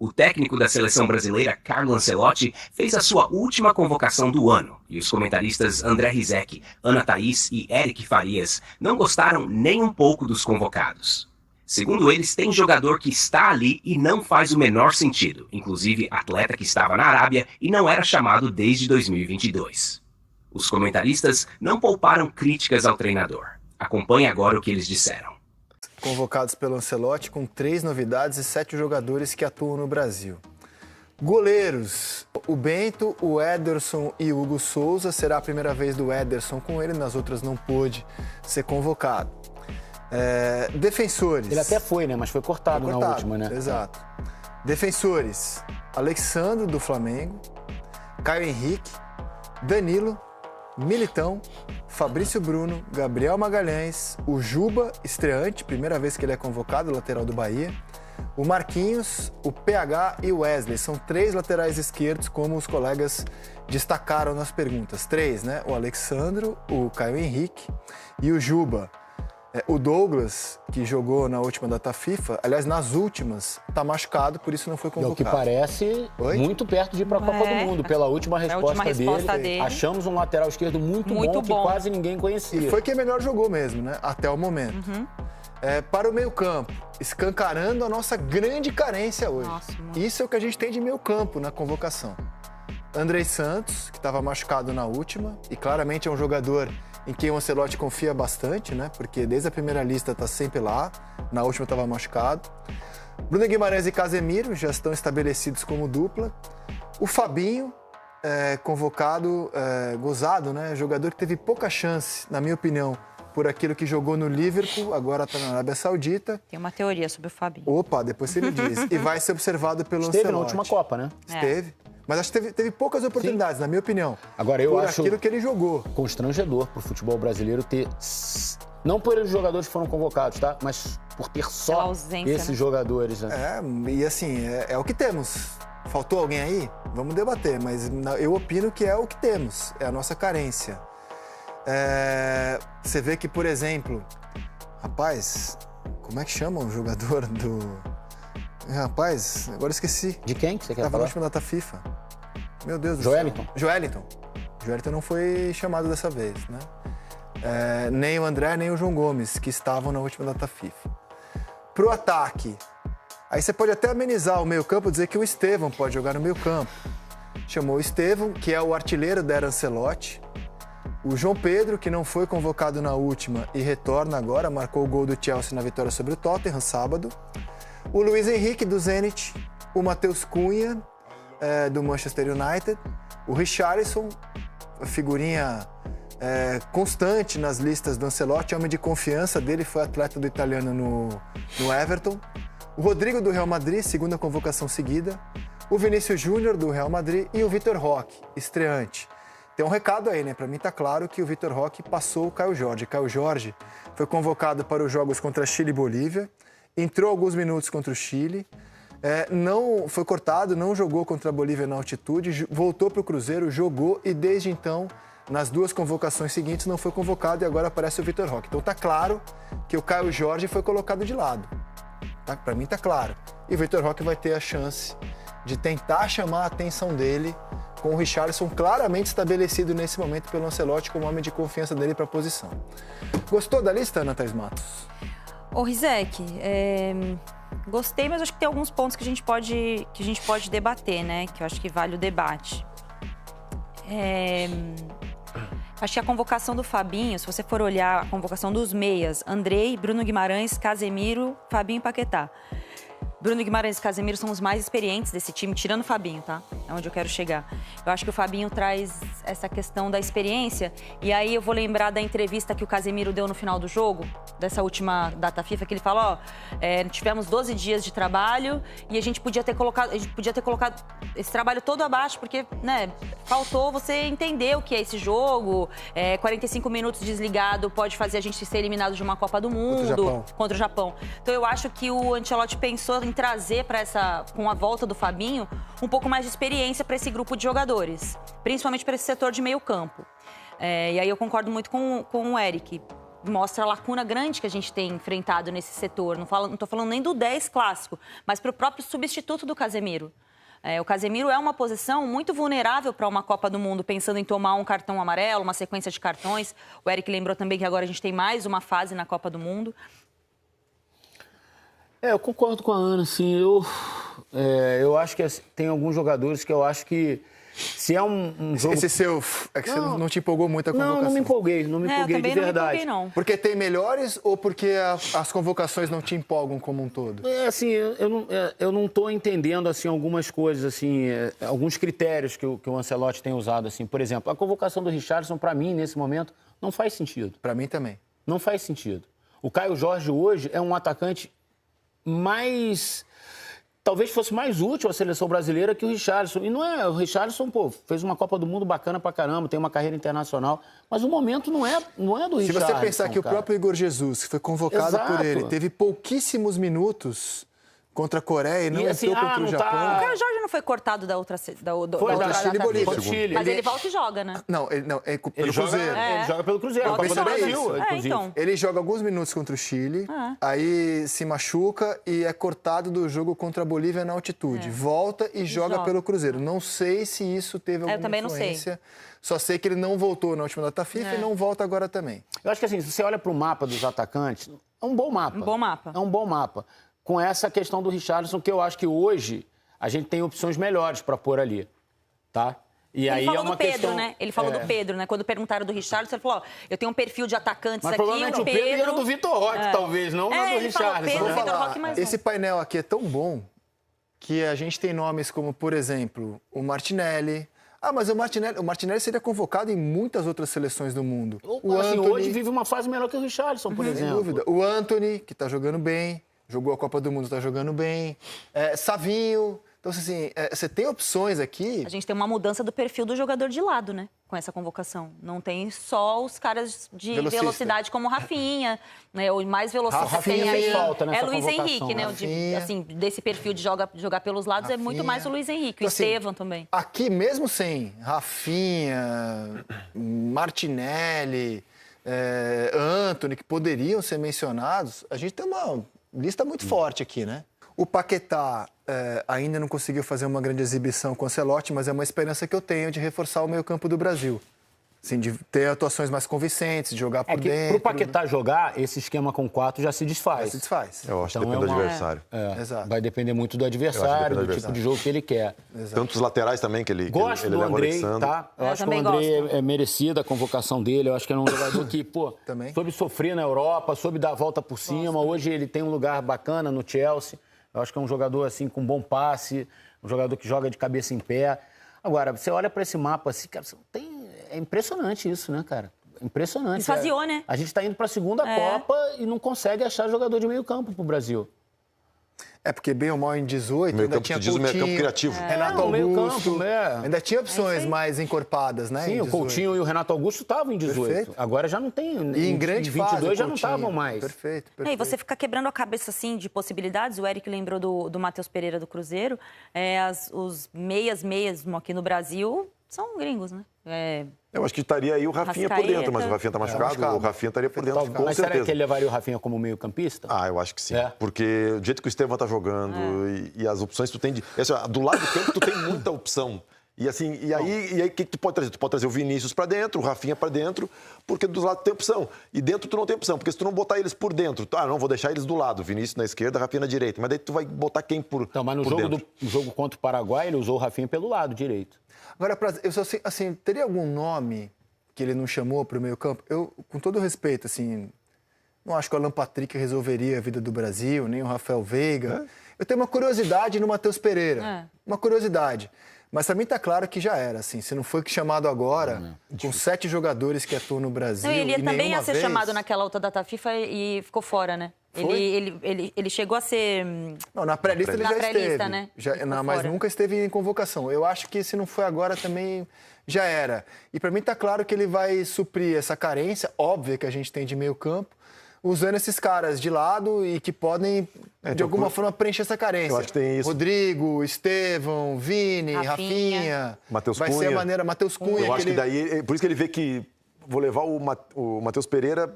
O técnico da seleção brasileira, Carlo Ancelotti, fez a sua última convocação do ano, e os comentaristas André Rizek, Ana Thaís e Eric Farias não gostaram nem um pouco dos convocados. Segundo eles, tem jogador que está ali e não faz o menor sentido, inclusive atleta que estava na Arábia e não era chamado desde 2022. Os comentaristas não pouparam críticas ao treinador. Acompanhe agora o que eles disseram. Convocados pelo Ancelotti com 3 novidades e 7 jogadores que atuam no Brasil. Goleiros, o Bento, o Ederson e o Hugo Souza. Será a primeira vez do Ederson com ele, nas outras não pôde ser convocado. Defensores. Ele até foi, né? Mas foi cortado na última, né? Exato. Defensores, Alexandro do Flamengo, Caio Henrique, Danilo, Militão, Fabrício Bruno, Gabriel Magalhães, o Juba, estreante, primeira vez que ele é convocado, lateral do Bahia, o Marquinhos, o PH e o Wesley. São 3 laterais esquerdos, como os colegas destacaram nas perguntas. 3, né? O Alexandro, o Caio Henrique e o Juba. O Douglas, que jogou na última data FIFA, aliás, nas últimas, está machucado, por isso não foi convocado. É o que parece muito perto de ir para a Copa do Mundo, pela última resposta dele. Achamos um lateral esquerdo muito bom que quase ninguém conhecia. E foi quem melhor jogou mesmo, né? Até o momento. Para o meio-campo, escancarando a nossa grande carência hoje. Isso é o que a gente tem de meio-campo na convocação. Andrei Santos, que estava machucado na última, e claramente é um jogador em quem o Ancelotti confia bastante, né? Porque desde a primeira lista está sempre lá, na última estava machucado. Bruno Guimarães e Casemiro já estão estabelecidos como dupla. O Fabinho, convocado, gozado, né? Jogador que teve pouca chance, na minha opinião, por aquilo que jogou no Liverpool, agora está na Arábia Saudita. Tem uma teoria sobre o Fabinho. Opa, depois você me diz. E vai ser observado pelo Ancelotti. Esteve na última Copa, né? Esteve. Mas acho que teve poucas oportunidades, na minha opinião. Agora, eu acho aquilo que ele jogou. Constrangedor pro futebol brasileiro ter... Não por os jogadores que foram convocados, tá? Mas por ter só esses jogadores. Né? E assim, é o que temos. Faltou alguém aí? Vamos debater, mas eu opino que é o que temos. É a nossa carência. Você vê que, por exemplo... Rapaz, como é que chama o jogador do... Rapaz, agora esqueci. De quem que você quer falar? Tava na última data FIFA. Meu Deus do Joelinton. céu. Joelinton. Joelinton não foi chamado dessa vez, né? Nem o André, nem o João Gomes, que estavam na última data FIFA. Pro ataque, aí você pode até amenizar o meio-campo, dizer que o Estevão pode jogar no meio-campo. Chamou o Estevão, que é o artilheiro da era Ancelotti. O João Pedro, que não foi convocado na última e retorna agora, marcou o gol do Chelsea na vitória sobre o Tottenham, sábado. O Luiz Henrique, do Zenit, o Matheus Cunha, do Manchester United, o Richarlison, figurinha constante nas listas do Ancelotti, homem de confiança dele, foi atleta do italiano no Everton, o Rodrigo, do Real Madrid, segunda convocação seguida, o Vinícius Júnior, do Real Madrid, e o Vitor Roque, estreante. Tem um recado aí, né? Para mim tá claro que o Vitor Roque passou o Caio Jorge. Caio Jorge foi convocado para os jogos contra Chile e Bolívia, entrou alguns minutos contra o Chile, não foi cortado, não jogou contra a Bolívia na altitude, voltou para o Cruzeiro, jogou e desde então, nas 2 convocações seguintes, não foi convocado e agora aparece o Vitor Roque. Então tá claro que o Caio Jorge foi colocado de lado. Tá? Para mim tá claro. E o Vitor Roque vai ter a chance de tentar chamar a atenção dele com o Richarlison claramente estabelecido nesse momento pelo Ancelotti como homem de confiança dele para a posição. Gostou da lista, Ana Thaís Matos? Ô, Rizek, gostei, mas acho que tem alguns pontos que a gente pode debater, né? Que eu acho que vale o debate. Acho que a convocação do Fabinho, se você for olhar a convocação dos meias, Andrei, Bruno Guimarães, Casemiro, Fabinho e Paquetá. Bruno Guimarães e Casemiro são os mais experientes desse time, tirando o Fabinho, tá? É onde eu quero chegar. Eu acho que o Fabinho traz essa questão da experiência. E aí eu vou lembrar da entrevista que o Casemiro deu no final do jogo, dessa última data FIFA, que ele falou, tivemos 12 dias de trabalho e a gente podia ter colocado esse trabalho todo abaixo, porque, né, faltou você entender o que é esse jogo. 45 minutos desligado pode fazer a gente ser eliminado de uma Copa do Mundo contra o Japão. Então eu acho que o Ancelotti pensou em trazer com a volta do Fabinho, um pouco mais de experiência para esse grupo de jogadores, principalmente para esse setor de meio campo. E aí eu concordo muito com o Eric. mostra a lacuna grande que a gente tem enfrentado nesse setor. Não tô falando nem do 10 clássico, mas para o próprio substituto do Casemiro. O Casemiro é uma posição muito vulnerável para uma Copa do Mundo, pensando em tomar um cartão amarelo, uma sequência de cartões. O Eric lembrou também que agora a gente tem mais uma fase na Copa do Mundo. Eu concordo com a Ana, assim, eu acho que tem alguns jogadores que eu acho que se é um jogo... Esse seu... É que você não te empolgou muito a convocação. Não me empolguei de verdade. Não me empolguei, não. Porque tem melhores ou porque as convocações não te empolgam como um todo? Assim, eu não estou entendendo, assim, algumas coisas, assim, alguns critérios que o Ancelotti tem usado, assim. Por exemplo, a convocação do Richarlison, para mim, nesse momento, não faz sentido. Para mim também. Não faz sentido. O Caio Jorge hoje é um atacante talvez fosse mais útil à seleção brasileira que o Richarlison. E não é... O Richarlison, fez uma Copa do Mundo bacana pra caramba, tem uma carreira internacional, mas o momento não é do Richarlison. Se você pensar que o próprio Igor Jesus, que foi convocado por ele, teve pouquíssimos minutos contra a Coreia e não entrou contra o Japão. O Caio Jorge não foi cortado da outra Chile e Bolívia. Mas ele volta e joga, né? Não, pelo Cruzeiro. Ele joga pelo Cruzeiro. Então. Ele joga alguns minutos contra o Chile, aí se machuca e é cortado do jogo contra a Bolívia na altitude. Volta e joga pelo Cruzeiro. Não sei se isso teve alguma influência. Só sei que ele não voltou na última data FIFA e não volta agora também. Eu acho que assim, se você olha para o mapa dos atacantes, é um bom mapa. É um bom mapa. Com essa questão do Richarlison, que eu acho que hoje a gente tem opções melhores para pôr ali, tá? E aí falou é uma do Pedro, questão... né? Ele falou do Pedro, né? Quando perguntaram do Richarlison, ele falou, eu tenho um perfil de atacantes mas aqui, provavelmente o Pedro era do Vitor Roque, talvez, não do Richarlison. Vitor Roque, mas esse painel aqui é tão bom que a gente tem nomes como, por exemplo, o Martinelli. Mas o Martinelli seria convocado em muitas outras seleções do mundo. O Antony, hoje vive uma fase melhor que o Richarlison, por exemplo. Sem dúvida. O Antony, que está jogando bem. Jogou a Copa do Mundo, está jogando bem. Savinho. Então, assim, você tem opções aqui... A gente tem uma mudança do perfil do jogador de lado, né? Com essa convocação. Não tem só os caras de velocidade como o Rafinha, né? O mais velocista tem aí é Luiz Henrique, né? Assim, desse perfil de jogar pelos lados Rafinha. É muito mais o Luiz Henrique, o Estevam também. Aqui, mesmo sem Rafinha, Martinelli, Antony, que poderiam ser mencionados, a gente tem uma lista muito forte aqui, né? O Paquetá ainda não conseguiu fazer uma grande exibição com o Ancelotti, mas é uma esperança que eu tenho de reforçar o meio-campo do Brasil. Assim, de ter atuações mais convincentes, de jogar por dentro. Para o Paquetá jogar, esse esquema com 4 já se desfaz. Eu acho que depende do adversário. Exato. Vai depender muito do adversário, do tipo de jogo que ele quer. Exato. Tanto os laterais também, que ele gosto ele do leva Andrei, o Alexandre. tá? Eu acho que o Andrei é merecida a convocação dele. Eu acho que ele é um jogador que, soube sofrer na Europa, soube dar a volta por cima. Hoje ele tem um lugar bacana no Chelsea. Eu acho que é um jogador, assim, com bom passe, um jogador que joga de cabeça em pé. Agora, você olha para esse mapa, assim, cara, é impressionante isso, né, cara? Impressionante. Esvaziou, né? A gente está indo para a segunda Copa e não consegue achar jogador de meio campo para o Brasil. Porque bem ou mal em 18, ainda tinha Coutinho, meio campo criativo. Renato Augusto, ainda tinha opções mais encorpadas, né? Sim, o Coutinho e o Renato Augusto estavam em 18. Perfeito. Agora já não tem. E em grande 22 fase, já não estavam mais. Perfeito. E você fica quebrando a cabeça, assim, de possibilidades. O Eric lembrou do Matheus Pereira do Cruzeiro. Os meias aqui no Brasil são gringos, né? Eu acho que estaria aí o Rafinha por dentro, mas o Rafinha está machucado, o Rafinha estaria por dentro, com mas certeza. Será que ele levaria o Rafinha como meio-campista? Eu acho que sim. Porque do jeito que o Estevam está jogando e as opções que tu tem... do lado do campo, tu tem muita opção. E aí o que tu pode trazer? Tu pode trazer o Vinícius para dentro, o Rafinha para dentro, porque do lado tem opção. E dentro tu não tem opção, porque se tu não botar eles por dentro, não, vou deixar eles do lado, Vinícius na esquerda, Rafinha na direita. Mas daí tu vai botar quem por dentro? Mas no jogo contra o Paraguai, ele usou o Rafinha pelo lado direito. Agora, eu só assim, teria algum nome que ele não chamou para o meio-campo? Eu, com todo respeito, assim, não acho que o Alan Patrick resolveria a vida do Brasil, nem o Rafael Veiga. Eu tenho uma curiosidade no Matheus Pereira. Uma curiosidade. Mas também está claro que já era, assim. Se não foi chamado agora, com 7 jogadores que atuam no Brasil. Ele também ia ser chamado naquela outra data FIFA e ficou fora, né? Ele chegou a ser... Não, na pré-lista ele já esteve. Né? Mas nunca esteve em convocação. Eu acho que se não foi agora também já era. E para mim está claro que ele vai suprir essa carência óbvia que a gente tem de meio campo, usando esses caras de lado e que podem, de alguma forma, preencher essa carência. Eu acho que tem isso. Rodrigo, Estevam, Vini, Rafinha. Matheus Cunha. Vai ser a maneira... Matheus Cunha. Eu acho que daí... Por isso que ele vê que vou levar o Matheus Pereira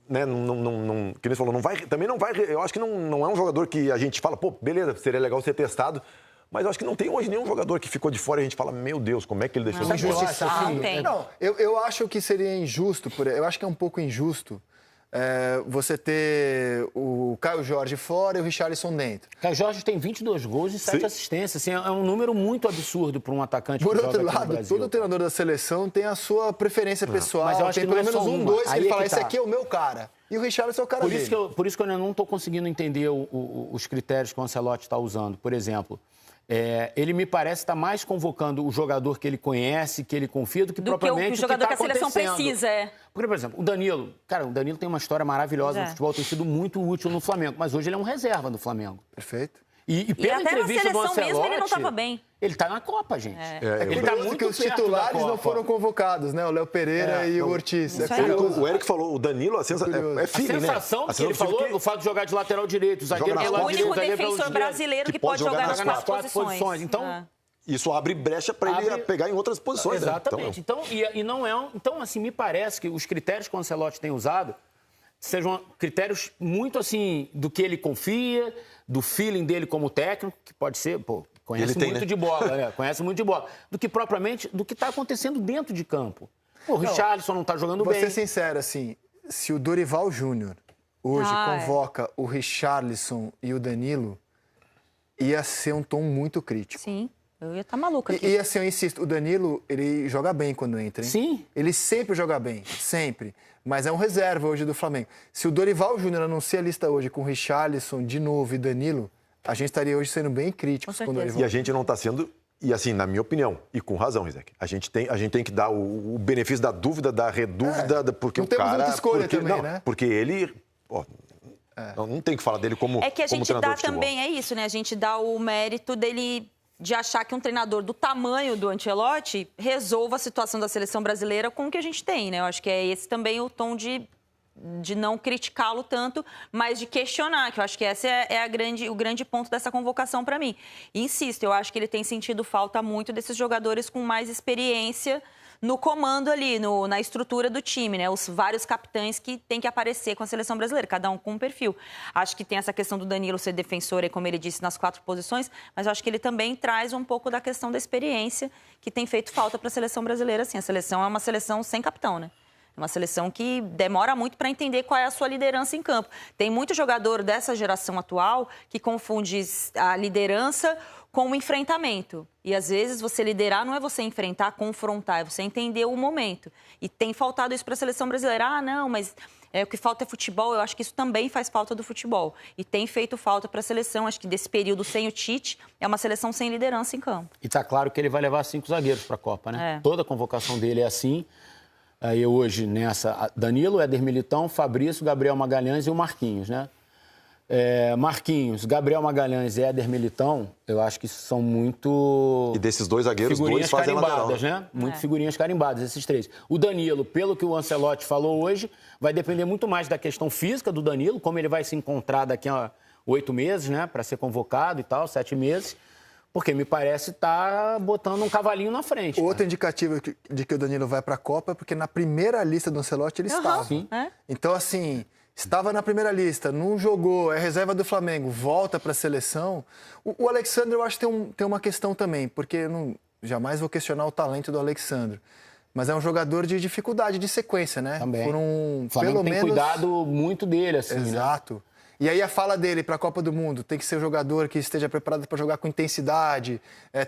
né, que nem você falou, também não vai, eu acho que não é um jogador que a gente fala, pô, beleza, seria legal ser testado, mas eu acho que não tem hoje nenhum jogador que ficou de fora e a gente fala, meu Deus, como é que ele deixou de fora? Eu acho que seria injusto, eu acho que é um pouco injusto você ter o Caio Jorge fora e o Richarlison dentro. Caio Jorge tem 22 gols e 7 assistências. Assim, é um número muito absurdo para um atacante Por que outro joga aqui no lado, Brasil. todo treinador da seleção tem a sua preferência pessoal. Mas eu acho tem que pelo não é menos só um, uma. dois, que Aí ele é fala, que esse tá. aqui é o meu cara. E o Richarlison é o cara dele. Por isso que eu não estou conseguindo entender os critérios que o Ancelotti está usando. Por exemplo, ele me parece estar mais convocando o jogador que ele conhece, que ele confia, do que propriamente o jogador que a está seleção precisa. Porque, por exemplo, o Danilo tem uma história maravilhosa no futebol, tem sido muito útil no Flamengo, mas hoje ele é um reserva do Flamengo. Perfeito. E pela até entrevista na do seleção Ancelotti, mesmo ele não estava bem. Ele está na Copa, gente. Ele tá muito que os titulares não foram convocados, né? O Léo Pereira e o Ortiz. O Eric falou, o Danilo, é feeling, né? A sensação que ele falou, o fato de jogar de lateral direito, o zagueiro É do o lado único direito, defensor brasileiro que pode jogar nas 4 posições. Então, isso abre brecha para ele pegar em outras posições. Exatamente. Né? Então, não é então, assim, me parece que os critérios que o Ancelotti tem usado sejam critérios muito, assim, do que ele confia, do feeling dele como técnico, que pode ser, conhece muito de bola, né? Conhece muito de bola. Do que propriamente, do que está acontecendo dentro de campo. O Richarlison não está jogando bem. Vou ser sincero, assim, se o Dorival Júnior hoje convoca o Richarlison e o Danilo, ia ser um tom muito crítico. Sim. Eu ia estar maluca aqui. E assim, eu insisto, o Danilo, ele joga bem quando entra, hein? Sim. Ele sempre joga bem, sempre. Mas é um reserva hoje do Flamengo. Se o Dorival Júnior anuncia a lista hoje com Richarlison, de novo e Danilo, a gente estaria hoje sendo bem críticos com o Dorival. E a gente não está sendo, e assim, na minha opinião, e com razão, Rizek, a gente tem que dar o benefício da dúvida, da redúvida, porque não o cara... temos muita escolha também, né? Porque ele... não tem que falar dele como É que a gente dá também, é isso, né? A gente dá o mérito dele de achar que um treinador do tamanho do Ancelotti resolva a situação da seleção brasileira com o que a gente tem, né? Eu acho que é esse também o tom de não criticá-lo tanto, mas de questionar, que eu acho que esse é o grande ponto dessa convocação para mim. E insisto, eu acho que ele tem sentido falta muito desses jogadores com mais experiência no comando ali, na estrutura do time, né? Os vários capitães que têm que aparecer com a seleção brasileira, cada um com um perfil. Acho que tem essa questão do Danilo ser defensor, como ele disse, nas 4 posições, mas eu acho que ele também traz um pouco da questão da experiência que tem feito falta para a seleção brasileira. Assim, a seleção é uma seleção sem capitão, né? É uma seleção que demora muito para entender qual é a sua liderança em campo. Tem muito jogador dessa geração atual que confunde a liderança com o enfrentamento. E, às vezes, você liderar não é você enfrentar, confrontar, é você entender o momento. E tem faltado isso para a seleção brasileira. Ah, não, mas o que falta é futebol. Eu acho que isso também faz falta do futebol. E tem feito falta para a seleção. Acho que desse período sem o Tite, é uma seleção sem liderança em campo. E está claro que ele vai levar 5 zagueiros para a Copa, né? Toda a convocação dele é assim. Aí hoje, nessa, Danilo, Éder Militão, Fabrício, Gabriel Magalhães e o Marquinhos, né? Marquinhos, Gabriel Magalhães e Éder Militão, eu acho que são muito... E desses 2 zagueiros, figurinhas 2 fazem carimbadas, lateral, né? Muito figurinhas carimbadas, esses 3. O Danilo, pelo que o Ancelotti falou hoje, vai depender muito mais da questão física do Danilo, como ele vai se encontrar daqui a 8 meses, né? Para ser convocado e tal, 7 meses. Porque me parece estar botando um cavalinho na frente. Outro indicativo de que o Danilo vai para a Copa é porque na primeira lista do Ancelotti ele estava. Sim. Então, assim, estava na primeira lista, não jogou, é reserva do Flamengo, volta para a seleção. O Alexandre, eu acho que tem uma questão também, porque eu jamais vou questionar o talento do Alexandre. Mas é um jogador de dificuldade de sequência, né? Também. O Flamengo tem cuidado muito dele, assim. Exato. Né? E aí a fala dele para a Copa do Mundo tem que ser um jogador que esteja preparado para jogar com intensidade,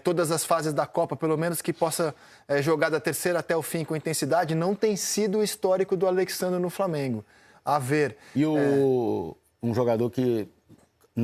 todas as fases da Copa, pelo menos que possa jogar da terceira até o fim com intensidade, não tem sido o histórico do Alexandre no Flamengo. A ver. E um jogador que,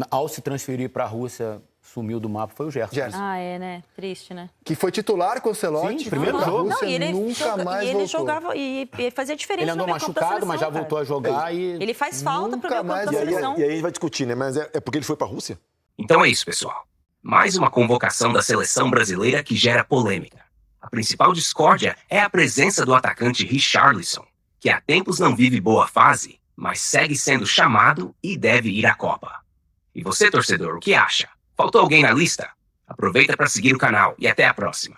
ao se transferir para a Rússia, sumiu do mapa foi o Gerson. Ah, né? Triste, né? Que foi titular com o Ancelotti. Sim, primeiro jogo. Rússia, ele nunca mais ele voltou. jogava e fazia diferença. Ele andou machucado, mas já voltou a jogar e... Ele faz falta para o campo da seleção. E aí a gente vai discutir, né? Mas é porque ele foi para a Rússia? Então é isso, pessoal. Mais uma convocação da seleção brasileira que gera polêmica. A principal discórdia é a presença do atacante Richarlison, que há tempos não vive boa fase, mas segue sendo chamado e deve ir à Copa. E você, torcedor, o que acha? Faltou alguém na lista? Aproveita para seguir o canal e até a próxima.